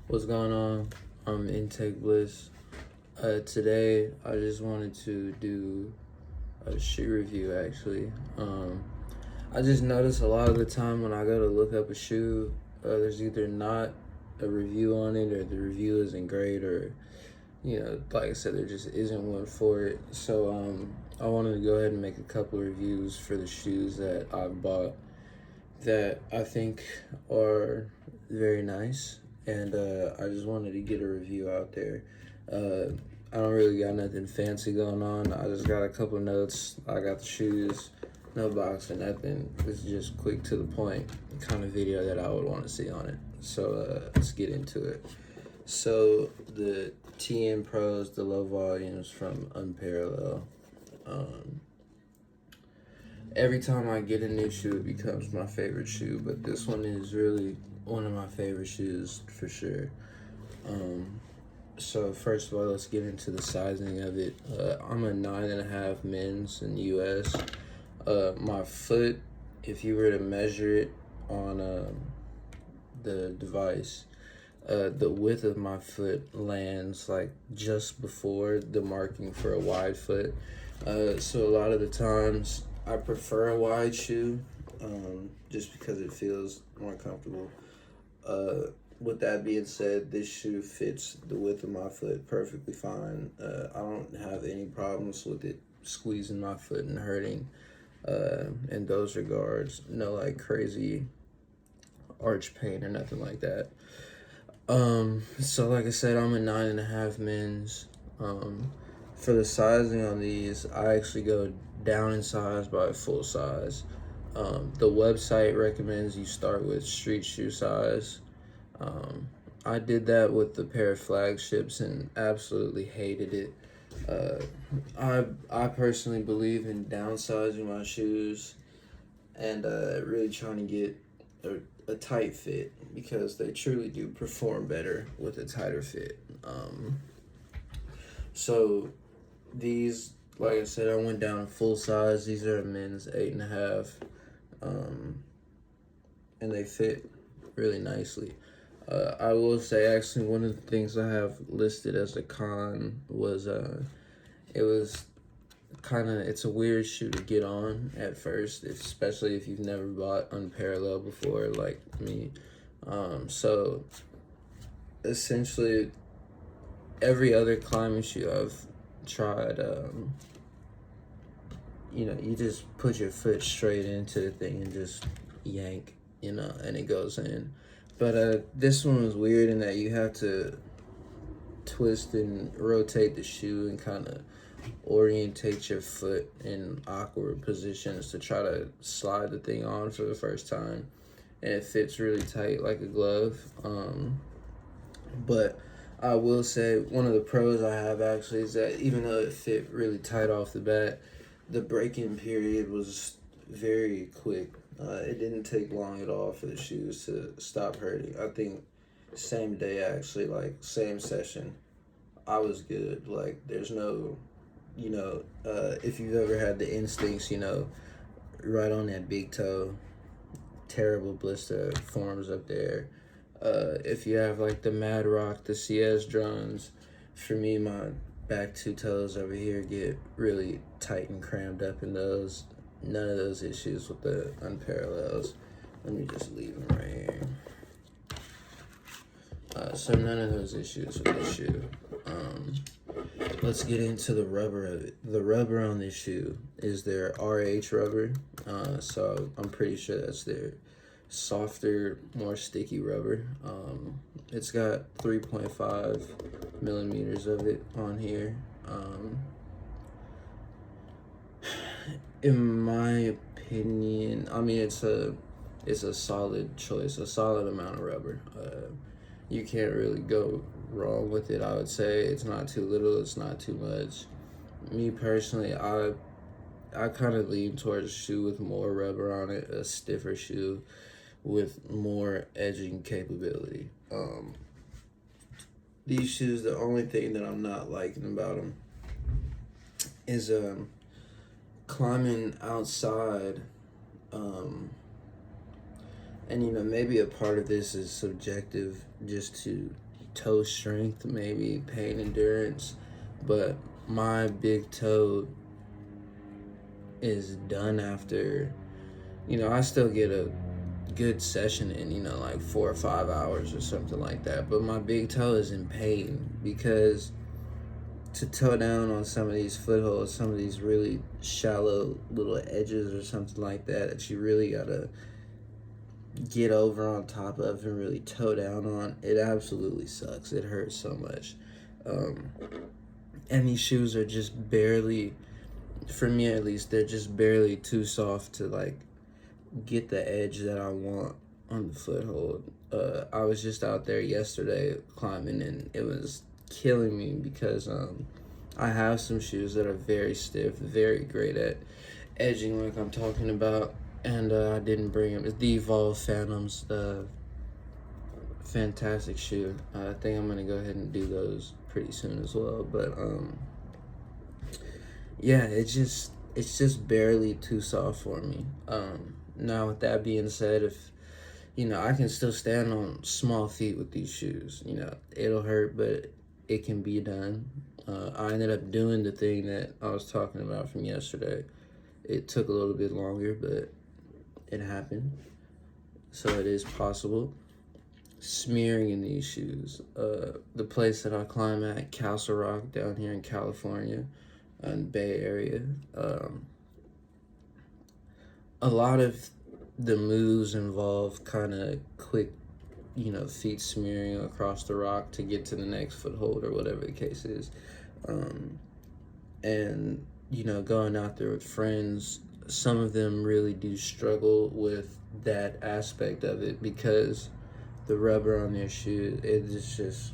What's going on? I'm Intake Bliss. Today, I just wanted to do a shoe review actually. I just notice a lot of the time when I go to look up a shoe, there's either not a review on it or the review isn't great or, like I said, there just isn't one for it. So, I wanted to go ahead and make a couple of reviews for the shoes that I've bought that I think are very nice, and I just wanted to get a review out there. I don't really got nothing fancy going on. I just got a couple notes. I got the shoes, no box or nothing. It's just quick to the point kind of video that I would want to see on it. So let's get into it. So the TN Pros, the low volumes from Unparallel. Every time I get a new shoe, it becomes my favorite shoe, but this one is really one of my favorite shoes for sure. So first of all, let's get into the sizing of it. I'm a 9.5 men's in the US. My foot, if you were to measure it on the device, the width of my foot lands like just before the marking for a wide foot. So a lot of the times I prefer a wide shoe, just because it feels more comfortable. With that being said, this shoe fits the width of my foot perfectly fine. I don't have any problems with it squeezing my foot and hurting in those regards. No like crazy arch pain or nothing like that. So like I said, I'm a 9.5 men's. For the sizing on these, I actually go down in size by full size. The website recommends you start with street shoe size. I did that with the pair of flagships and absolutely hated it. I personally believe in downsizing my shoes and really trying to get a tight fit because they truly do perform better with a tighter fit. So these, like I said, I went down full size. These are a men's 8.5, and they fit really nicely. I will say, actually, one of the things I have listed as a con was it was it's a weird shoe to get on at first, especially if you've never bought Unparalleled before, like me. So essentially, every other climbing shoe I've tried, you just put your foot straight into the thing and just yank, and it goes in. But this one was weird in that you have to twist and rotate the shoe and kind of orientate your foot in awkward positions to try to slide the thing on for the first time. And it fits really tight like a glove. But I will say one of the pros I have actually is that even though it fit really tight off the bat, the break-in period was very quick. It didn't take long at all for the shoes to stop hurting. I think same day actually, like same session, I was good. Like there's no, if you've ever had the instincts, right on that big toe, terrible blister forms up there. If you have like the Mad Rock, the CS drones, for me, my back two toes over here get really tight and crammed up in those. None of those issues with the Unparallels. Let me just leave them right here. So none of those issues with this shoe. Let's get into the rubber of it. The rubber on this shoe is their RH rubber. So I'm pretty sure that's their softer, more sticky rubber. It's got 3.5 millimeters of it on here. In my opinion, I mean it's a solid choice, a solid amount of rubber. You can't really go wrong with it. I would say it's not too little, it's not too much. Me personally, I kind of lean towards a shoe with more rubber on it, a stiffer shoe with more edging capability. These shoes, the only thing that I'm not liking about them is climbing outside, and maybe a part of this is subjective, just to toe strength, maybe pain endurance, but my big toe is done after, I still get a good session in, like 4 or 5 hours or something like that, but my big toe is in pain because to toe down on some of these footholds, some of these really shallow little edges or something like that, that you really gotta get over on top of and really toe down on, it absolutely sucks. It hurts so much. And these shoes are just barely, for me at least, they're just barely too soft to like get the edge that I want on the foothold. I was just out there yesterday climbing and it was killing me because I have some shoes that are very stiff, very great at edging like I'm talking about, and I didn't bring them. It's the Evolve Phantoms, the fantastic shoe. I think I'm gonna go ahead and do those pretty soon as well, but yeah, it's just barely too soft for me. Now with that being said, if I can still stand on small feet with these shoes. It'll hurt, but it can be done. I ended up doing the thing that I was talking about from yesterday. It took a little bit longer, but it happened. So it is possible. Smearing in these shoes. The place that I climb at, Castle Rock, down here in California, in the Bay Area. A lot of the moves involve kind of quick, feet smearing across the rock to get to the next foothold or whatever the case is. And, going out there with friends, some of them really do struggle with that aspect of it because the rubber on their shoe, it is just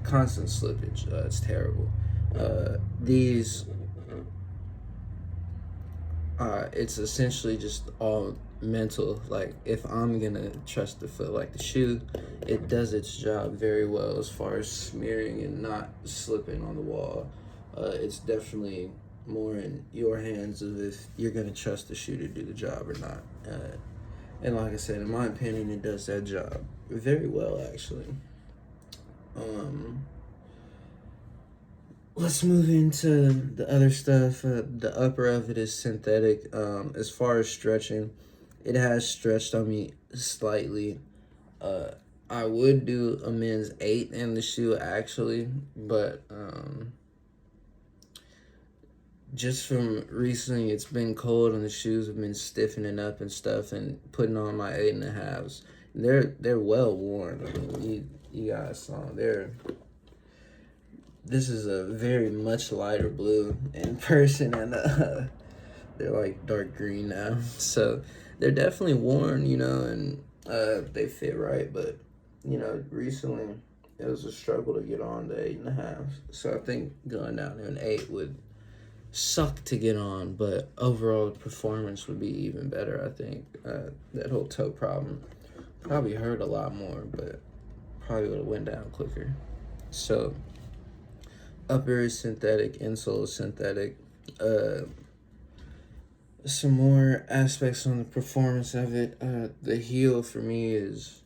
constant slippage. It's terrible. It's essentially just all mental. Like, if I'm gonna trust the foot, like the shoe, it does its job very well as far as smearing and not slipping on the wall. It's definitely more in your hands of if you're gonna trust the shoe to do the job or not. And like I said, in my opinion, it does that job very well, actually. Let's move into the other stuff. The upper of it is synthetic. As far as stretching, it has stretched on me slightly. I would do a men's 8 in the shoe actually, but just from recently, it's been cold and the shoes have been stiffening up and stuff, and putting on my 8.5s. They're well worn. I mean, you guys saw them. This is a very much lighter blue in person, and they're like dark green now. So they're definitely worn, and they fit right. But recently it was a struggle to get on the 8.5. So I think going down to an 8 would suck to get on, but overall performance would be even better. I think that whole toe problem probably hurt a lot more, but probably would have went down quicker. So upper is synthetic, insole is synthetic. Some more aspects on the performance of it. The heel for me is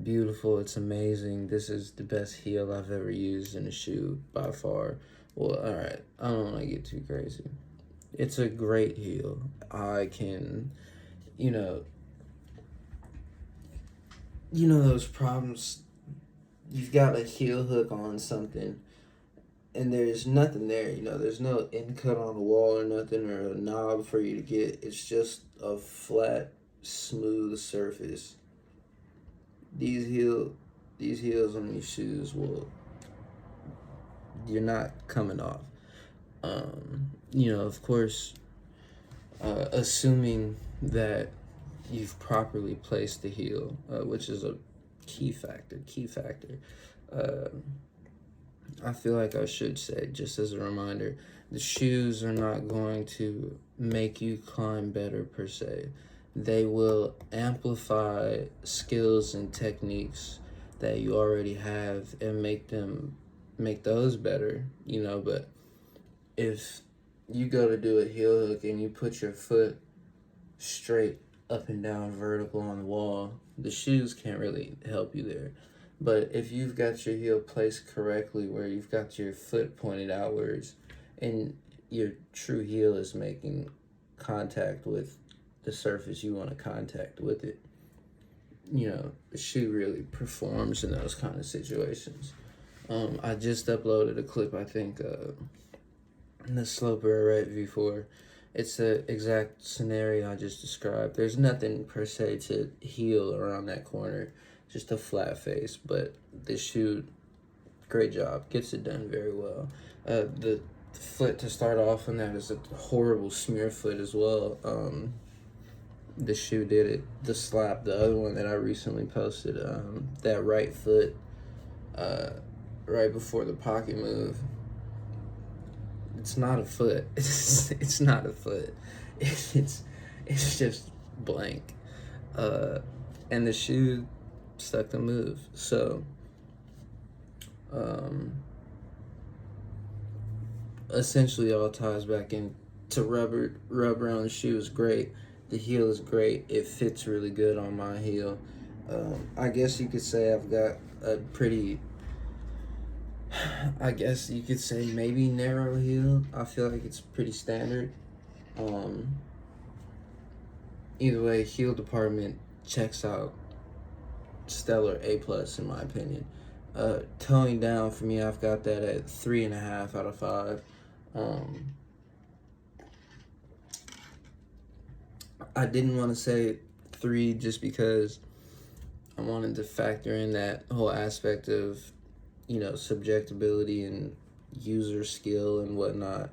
beautiful. It's amazing. This is the best heel I've ever used in a shoe by far. Well, all right, I don't want to get too crazy. It's a great heel. I can, those problems. You've got a heel hook on something and there's nothing there, there's no end cut on the wall or nothing, or a knob for you to get. It's just a flat, smooth surface. These heels on these shoes you're not coming off. Of course, assuming that you've properly placed the heel, which is a key factor. I feel like I should say, just as a reminder, the shoes are not going to make you climb better per se. They will amplify skills and techniques that you already have and make those better, but if you go to do a heel hook and you put your foot straight up and down vertical on the wall, the shoes can't really help you there. But if you've got your heel placed correctly, where you've got your foot pointed outwards, and your true heel is making contact with the surface you want to contact with it, you know, the shoe really performs in those kind of situations. I just uploaded a clip, I think, in the sloper I read before. It's the exact scenario I just described. There's nothing per se to heel around that corner, just a flat face. But the shoe, great job, gets it done very well. The foot to start off on that is a horrible smear foot as well. The shoe did it. The slap, the other one that I recently posted, that right foot, right before the pocket move. It's not a foot. It's not a foot. It's just blank. And the shoe stuck the move. So, essentially, all ties back into rubber. Rubber on the shoe is great. The heel is great. It fits really good on my heel. I guess you could say I've got a pretty, I guess you could say maybe narrow heel. I feel like it's pretty standard. Either way, heel department checks out stellar, A+ in my opinion. Toning down for me, I've got that at 3.5 out of 5. I didn't want to say 3 just because I wanted to factor in that whole aspect of, you know, subjectability and user skill and whatnot.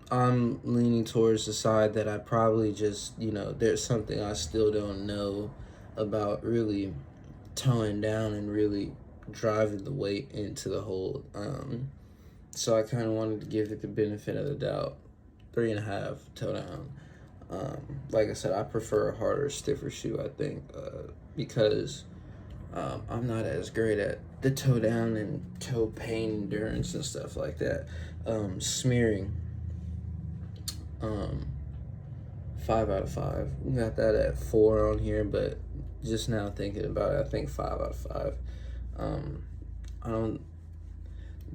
I'm leaning towards the side that I probably just, you know, there's something I still don't know about really toning down and really driving the weight into the hole. So I kind of wanted to give it the benefit of the doubt. 3.5 toe down. Like I said, I prefer a harder, stiffer shoe, I think, because I'm not as great at the toe down and toe pain endurance and stuff like that. Smearing, 5 out of 5. We got that at 4 on here, but just now thinking about it, I think 5 out of 5. I don't.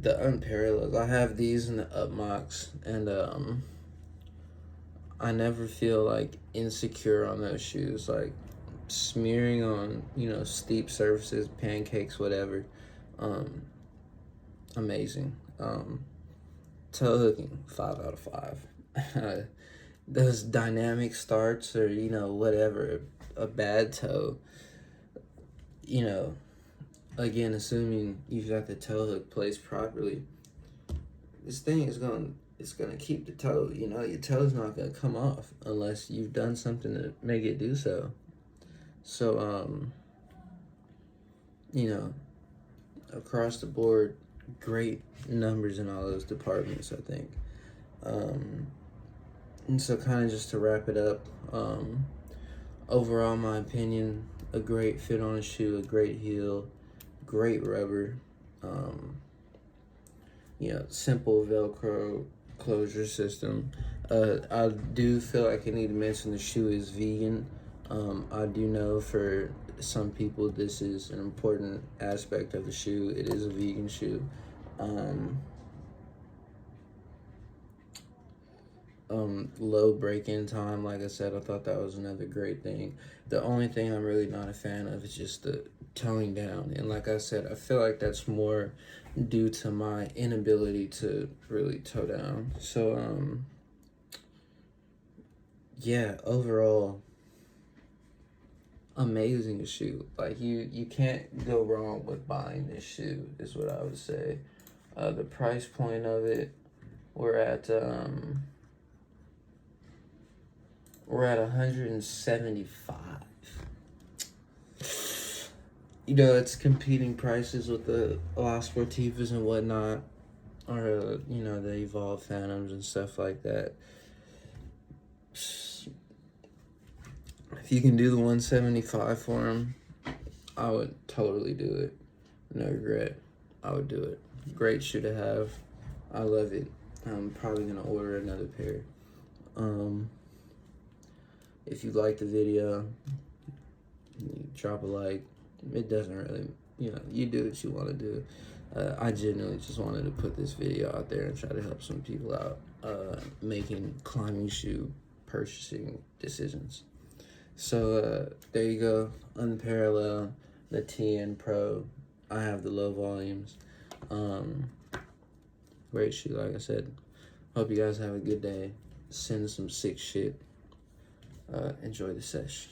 The Unparalleled, I have these in the Upmox, and I never feel like insecure on those shoes. Like smearing on, you know, steep surfaces, pancakes, whatever. Amazing. Toe hooking, 5 out of 5. Those dynamic starts, or, you know, whatever, a bad toe, you know, again, assuming you've got the toe hook placed properly, this thing is it's gonna keep the toe, you know, your toe's not gonna come off unless you've done something to make it do so. So, you know, across the board, great numbers in all those departments, I think. And so kind of just to wrap it up, overall, my opinion, a great fit on a shoe, a great heel, great rubber, you know, simple Velcro closure system. I do feel like I need to mention the shoe is vegan. I do know for some people this is an important aspect of the shoe. It is a vegan shoe. Low break-in time, like I said, I thought that was another great thing. The only thing I'm really not a fan of is just the toning down, and like I said, I feel like that's more due to my inability to really toe down. So yeah, overall, amazing shoe. Like you can't go wrong with buying this shoe, is what I would say. The price point of it, we're at 175. You know, it's competing prices with the La Sportivas and whatnot, or you know, the Evolve Phantoms and stuff like that. If you can do the 175 for them, I would totally do it. No regret. I would do it. Great shoe to have. I love it. I'm probably gonna order another pair. If you like the video, drop a like, it doesn't really, you do what you want to do. I genuinely just wanted to put this video out there and try to help some people out making climbing shoe purchasing decisions. So there you go, Unparallel, the TN Pro. I have the low volumes. Great shoe, like I said. Hope you guys have a good day. Send some sick shit. Enjoy the sesh.